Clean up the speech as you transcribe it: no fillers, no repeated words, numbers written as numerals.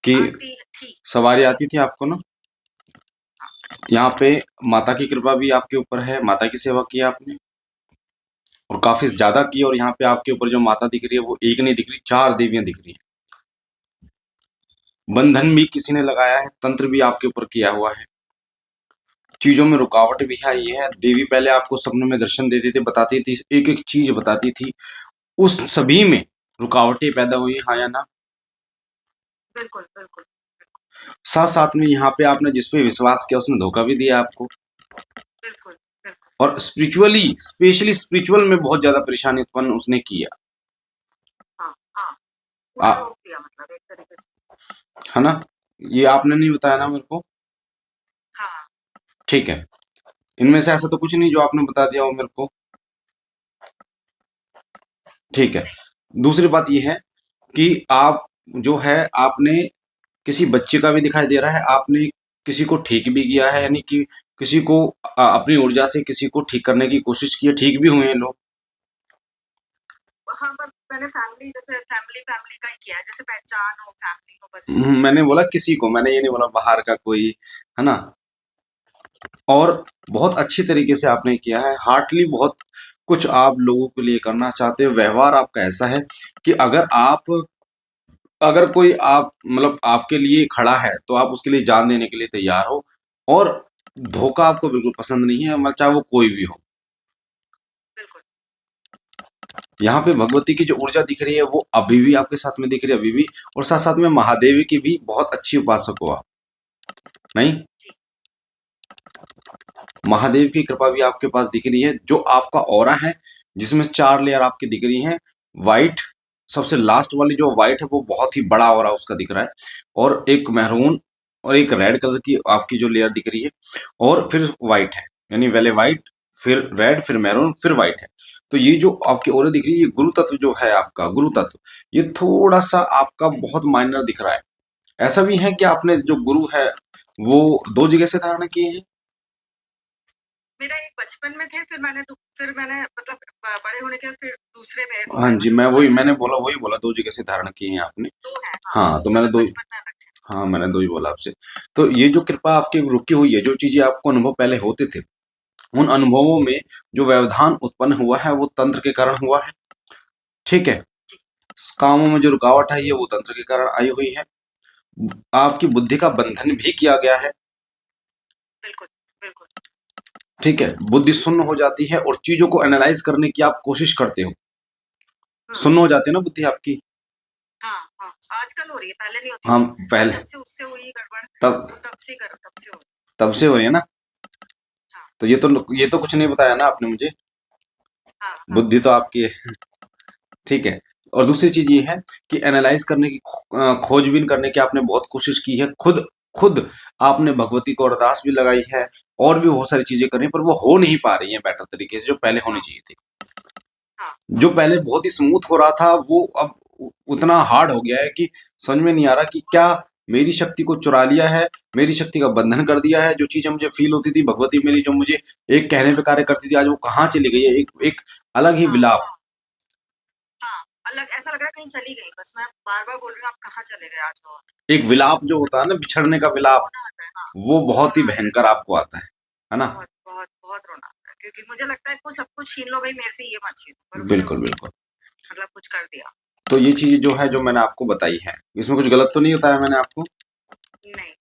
कि आती थी। सवारी आती थी आपको ना। यहाँ पे माता की कृपा भी आपके ऊपर है, माता की सेवा की आपने और काफी जी ज्यादा की। और यहाँ पे आपके ऊपर जो माता दिख रही है वो एक नहीं दिख रही, 4 देवियां दिख रही हैं। बंधन भी किसी ने लगाया है, तंत्र भी आपके ऊपर किया हुआ है। चीजों में रुकावट भी आई है। देवी पहले आपको सपने में दर्शन देती थी, बताती थी, एक एक चीज बताती थी, उस सभी में रुकावटें पैदा हुई, हाँ या ना। बिल्कुल बिल्कुल। साथ साथ में यहाँ पे आपने जिस पे विश्वास किया उसने धोखा भी दिया आपको। बिल्कुल बिल्कुल। और स्पिरिचुअली, स्पेशली स्पिरिचुअल में बहुत ज्यादा परेशानी उत्पन्न उसने किया। हाँ हाँ, आ, पूरा रोक दिया मतलब एक तरीके से। है ना। ये आपने नहीं बताया ना मेरे को। हाँ। ठीक है। इनमें से ऐसा तो कुछ नहीं जो आपने बता दिया हो मेरे को। ठीक है। नहीं। दूसरी बात ये है कि आप जो है आपने किसी बच्चे का भी दिखाई दे रहा है, आपने किसी को ठीक भी किया है, यानी कि किसी को अपनी ऊर्जा से किसी को ठीक करने की कोशिश की है, ठीक भी हुए हैं लोग। हाँ, पर मैंने फैमिली जैसे फैमिली फैमिली का ही किया है, जैसे पहचान हो फैमिली हो, बस मैंने बस बोला यही। किसी को, मैंने ये नहीं बोला बाहर का कोई, है ना। और बहुत अच्छी तरीके से आपने किया है, हार्टली बहुत कुछ आप लोगों के लिए करना चाहते हो। व्यवहार आपका ऐसा है कि अगर कोई आप मतलब आपके लिए खड़ा है तो आप उसके लिए जान देने के लिए तैयार हो। और धोखा आपको बिल्कुल पसंद नहीं है, मतलब चाहे वो कोई भी हो। बिल्कुल। यहाँ पे भगवती की जो ऊर्जा दिख रही है वो अभी भी आपके साथ में दिख रही है, अभी भी। और साथ साथ में महादेवी की भी बहुत अच्छी उपासक हो आप। नहीं, जी। महादेव की कृपा भी आपके पास दिख रही है। जो आपका ऑरा है जिसमें 4 लेयर आपकी दिख रही हैं, वाइट, सबसे लास्ट वाली जो वाइट है वो बहुत ही बड़ा ऑरा उसका दिख रहा है। और एक मैरून और एक रेड कलर की आपकी जो लेयर दिख रही है, और फिर वाइट है, यानी पहले वाइट, फिर रेड, फिर मैरून, फिर वाइट है। तो ये जो आपकी ऑरा दिख रही है, ये गुरु तत्व जो है आपका, गुरु तत्व, ये थोड़ा सा आपका बहुत माइनर दिख रहा है। ऐसा भी है कि आपने जो गुरु है वो 2 जगह से धारण किए हैं। मेरा एक बचपन में थे, फिर मैंने मतलब बड़े होने के बाद फिर दूसरे में हाँ हुआ है, जी, मतलब मैं वही बचपन मैंने में बोला, वही बोला 2 जगह से धारण किए हैं आपने। दो है। हाँ, हाँ, तो मैंने मतलब 2 ही, बचपन में अलग थे। हाँ, मैंने 2 ही बोला आपसे। तो ये जो कृपा आपकी रुकी हुई है, जो चीज़ें आपको अनुभव पहले होते थे, उन अनुभवों में जो व्यवधान उत्पन्न हुआ है, वो तंत्र के कारण हुआ है। ठीक है? जी। कामों में जो रुकावट आई है, वो तंत्र के कारण आई हुई है। आपकी बुद्धि का बंधन भी किया गया है। बिल्कुल बिल्कुल। ठीक है? बुद्धि शून्य हो जाती है और चीज़ों को एनालाइज़ करने की आप कोशिश करते हो। हम्म। शून्य हो जाती है ना बुद्धि आपकी। हाँ हाँ, आजकल हो रही है, पहले नहीं होती हम थी। पहले, जब से उससे हुई गड़बड़, तब तो तब से हो रही। तब से हो रही है ना। हाँ तो ये तो कुछ नहीं बताया ना आपने मुझे। हाँ हाँ। बुद्धि तो आपकी है। ठीक है। और दूसरी चीज ये है कि एनालाइज करने की, खोजबीन करने की आपने बहुत कोशिश की है। खुद खुद आपने भगवती को अरदास भी लगाई है और भी बहुत सारी चीजें करी, पर वो हो नहीं पा रही हैं बेटर तरीके से जो पहले होनी हाँ चाहिए थी। हाँ जो हाँ। पहले बहुत ही स्मूथ हो रहा था वो अब उतना हार्ड हो गया है कि समझ में नहीं आ रहा कि क्या मेरी शक्ति को चुरा लिया है, मेरी शक्ति का बंधन कर दिया है। जो चीजें मुझे फील होती थी, भगवती मेरी जो मुझे एक कहने पे कार्य करती थी, आज वो कहाँ चली गई है। एक एक अलग ही हाँ विलाप। हाँ, अलग ऐसा लग रहा है कहीं चली गई, बस मैं बार बार बोल रही हूँ आप कहाँ चले गए आज और। एक विलाप जो होता है ना, बिछड़ने का विलाप, रोना आता है, हाँ। वो बहुत ही रोना आता है। भयंकर आपको आता है ना। बहुत बहुत बहुत रोना आता है, क्योंकि मुझे लगता है कुछ सब कुछ छीन लो भाई मेरे से, ये मत छीनो, पर उसने वो बिल्कुल भी बिल्कुल। मतलब कुछ कर दिया। तो ये चीज जो है जो मैंने आपको बताई है, इसमें कुछ गलत तो नहीं बताया मैंने आपको। नहीं।